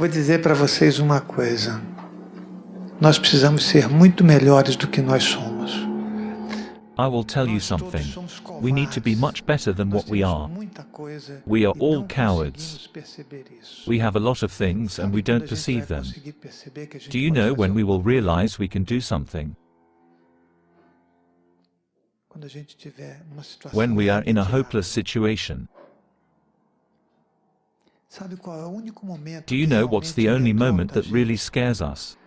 Vou dizer para vocês uma coisa. Nós precisamos ser muito melhores do que nós somos. I will tell you something. We need to be much better than what we are. We are all cowards. We have a lot of things and we don't perceive them. Do you know when we will realize we can do something? When we are in a hopeless situation. Do you know what's the only moment that really scares us?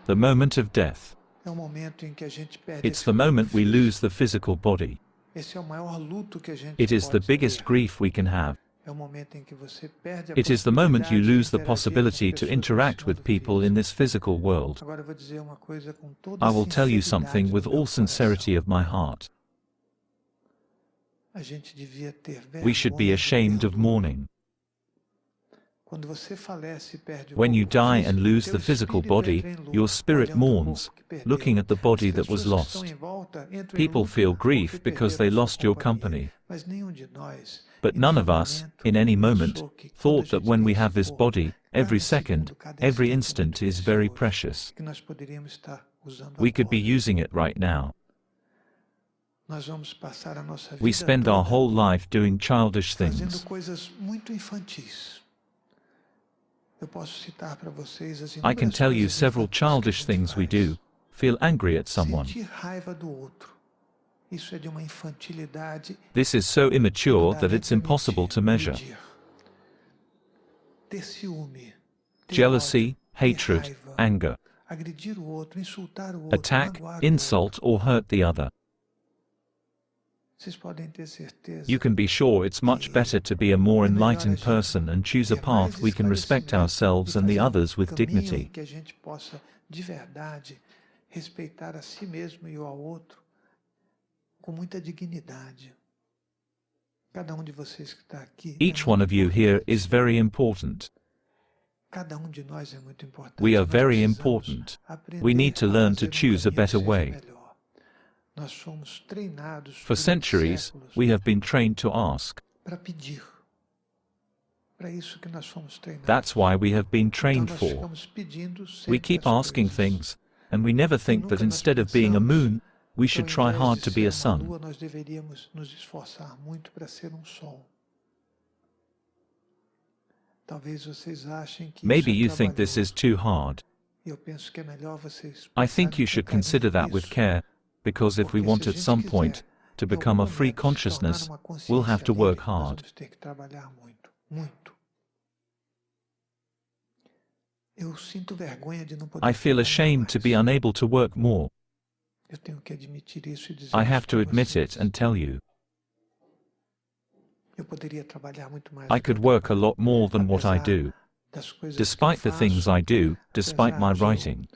The moment of death. It's the moment we lose the physical body. It is the biggest grief we can have. It is the moment you lose the possibility to interact with people in this physical world. I will tell you something with all sincerity of my heart. We should be ashamed of mourning. When you die and lose the physical body, your spirit mourns, looking at the body that was lost. People feel grief because they lost your company. But none of us, in any moment, thought that when we have this body, every second, every instant is very precious. We could be using it right now. We spend our whole life doing childish things. I can tell you several childish things we do. Feel angry at someone. This is so immature that it's impossible to measure. Jealousy, hatred, anger. Attack, insult or hurt the other. You can be sure it's much better to be a more enlightened person and choose a path we can respect ourselves and the others with dignity. Each one of you here is very important. We are very important. We need to learn to choose a better way. For centuries, we have been trained to ask. That's why we have been trained for. We keep asking things, and we never think that instead of being a moon, we should try hard to be a sun. Maybe you think this is too hard. I think you should consider that with care, because if we want at some point to become a free consciousness, we'll have to work hard. I feel ashamed to be unable to work more. I have to admit it and tell you. I could work a lot more than what I do. Despite the things I do, despite my writing.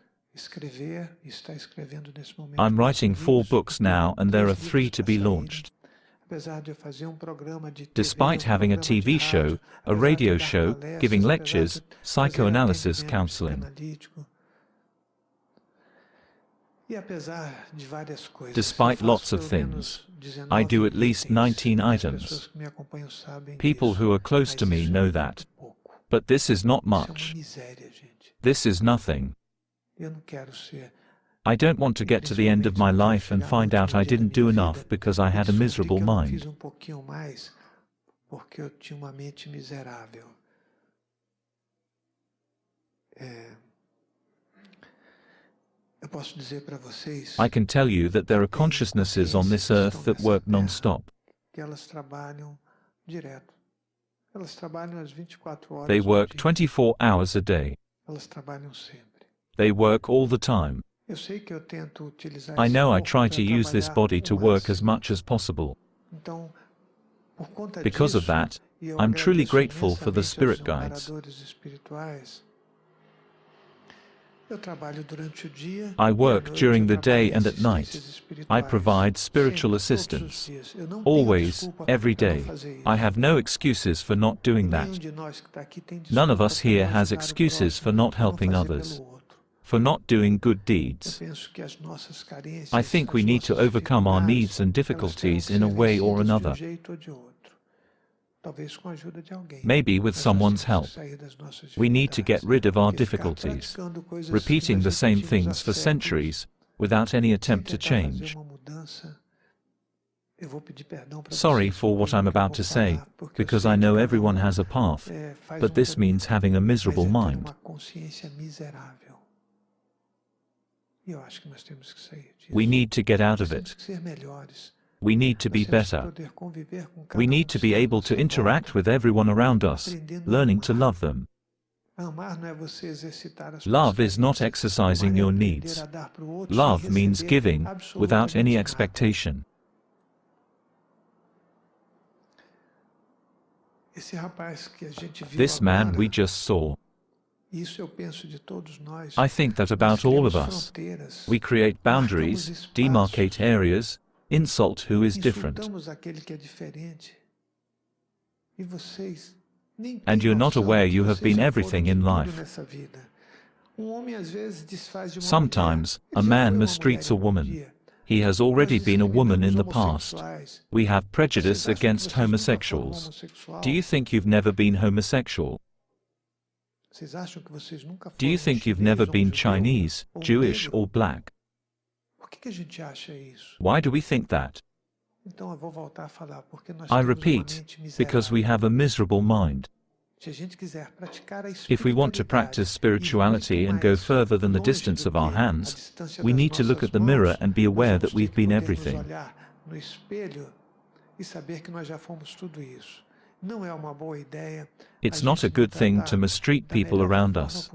I'm writing 4 books now and there are 3 to be launched. Despite having a TV show, a radio show, giving lectures, psychoanalysis counseling. Despite lots of things, I do at least 19 items. People who are close to me know that. But this is not much. This is nothing. I don't want to get to the end of my life and find out I didn't do enough because I had a miserable mind. I can tell you that there are consciousnesses on this earth that work non-stop. They work 24 hours a day. They work all the time. I know I try to use this body to work as much as possible. Because of that, I'm truly grateful for the spirit guides. I work during the day and at night. I provide spiritual assistance. Always, every day. I have no excuses for not doing that. None of us here has excuses for not helping others, for not doing good deeds. I think we need to overcome our needs and difficulties in a way or another. Maybe with someone's help. We need to get rid of our difficulties. Repeating the same things for centuries, without any attempt to change. Sorry for what I'm about to say, because I know everyone has a path, but this means having a miserable mind. We need to get out of it. We need to be better. We need to be able to interact with everyone around us, learning to love them. Love is not exercising your needs. Love means giving, without any expectation. This man we just saw. I think that about all of us. We create boundaries, demarcate areas, insult who is different. And you're not aware you have been everything in life. Sometimes, a man mistreats a woman. He has already been a woman in the past. We have prejudice against homosexuals. Do you think you've never been homosexual? Do you think you've never been Chinese, Jewish or black? Why do we think that? I repeat, because we have a miserable mind. If we want to practice spirituality and go further than the distance of our hands, we need to look at the mirror and be aware that we've been everything. It's not a good thing to mistreat people around us.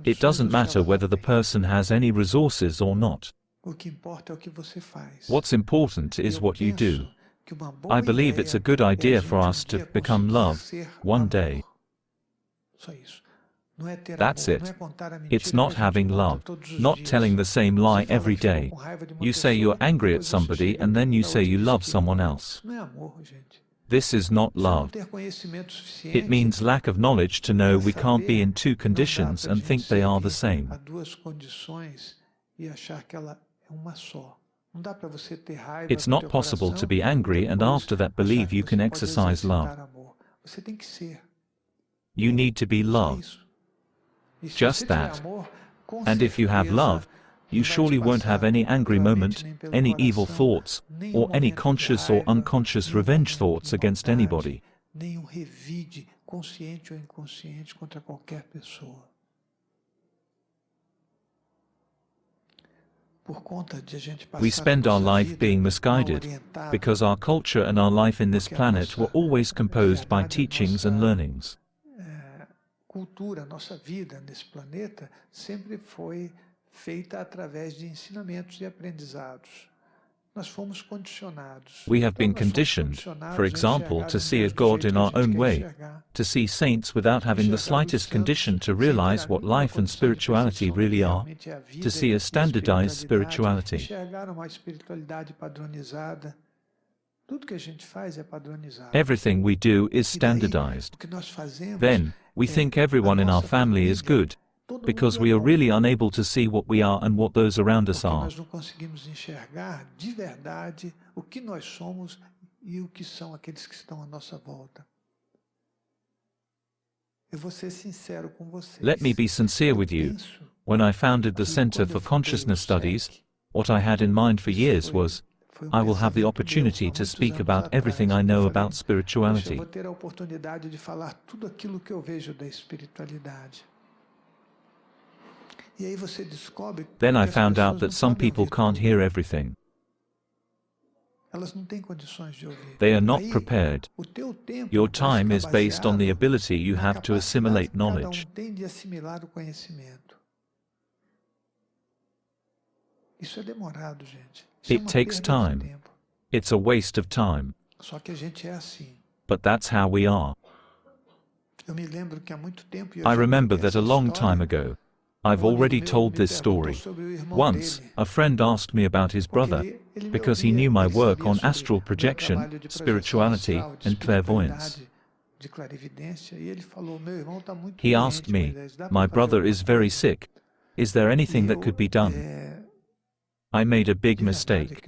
It doesn't matter whether the person has any resources or not. What's important is what you do. I believe it's a good idea for us to become love one day. That's it. It's not having love, not telling the same lie every day. You say you're angry at somebody and then you say you love someone else. This is not love. It means lack of knowledge to know we can't be in two conditions and think they are the same. It's not possible to be angry and after that believe you can exercise love. You need to be love. Just that. And if you have love, you surely won't have any angry moment, any evil thoughts, or any conscious or unconscious revenge thoughts against anybody. We spend our life being misguided, because our culture and our life in this planet were always composed by teachings and learnings. Nossa vida nesse planeta sempre foi feita através de ensinamentos e aprendizados. Nós fomos condicionados. We have been conditioned, for example, to see a God in our own way, to see saints without having the slightest condition to realize what life and spirituality really are, to see a standardized spirituality. Everything we do is standardized. Then, we think everyone in our family is good, because we are really unable to see what we are and what those around us are. Let me be sincere with you. When I founded the Center for Consciousness Studies, what I had in mind for years was, I will have the opportunity to speak about everything I know about spirituality. Then I found out that some people can't hear everything. They are not prepared. Your time is based on the ability you have to assimilate knowledge. It takes time. It's a waste of time. But that's how we are. I remember that a long time ago. I've already told this story. Once, a friend asked me about his brother, because he knew my work on astral projection, spirituality, and clairvoyance. He asked me, "My brother is very sick. Is there anything that could be done?" I made a big mistake.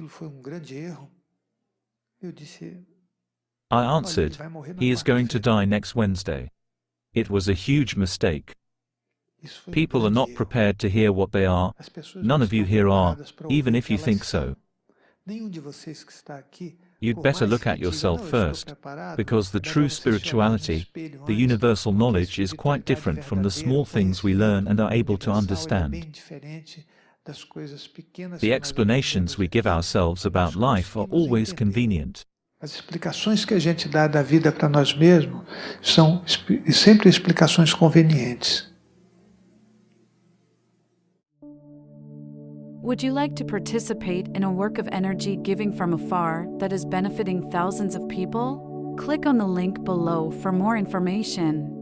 I answered, "He is going to die next Wednesday." It was a huge mistake. People are not prepared to hear what they are. None of you here are, even if you think so. You'd better look at yourself first, because the true spirituality, the universal knowledge, is quite different from the small things we learn and are able to understand. The explanations we give ourselves about life are always convenient. As explicações que a gente dá da vida para nós mesmos são sempre explicações convenientes. Would you like to participate in a work of energy giving from afar that is benefiting thousands of people? Click on the link below for more information.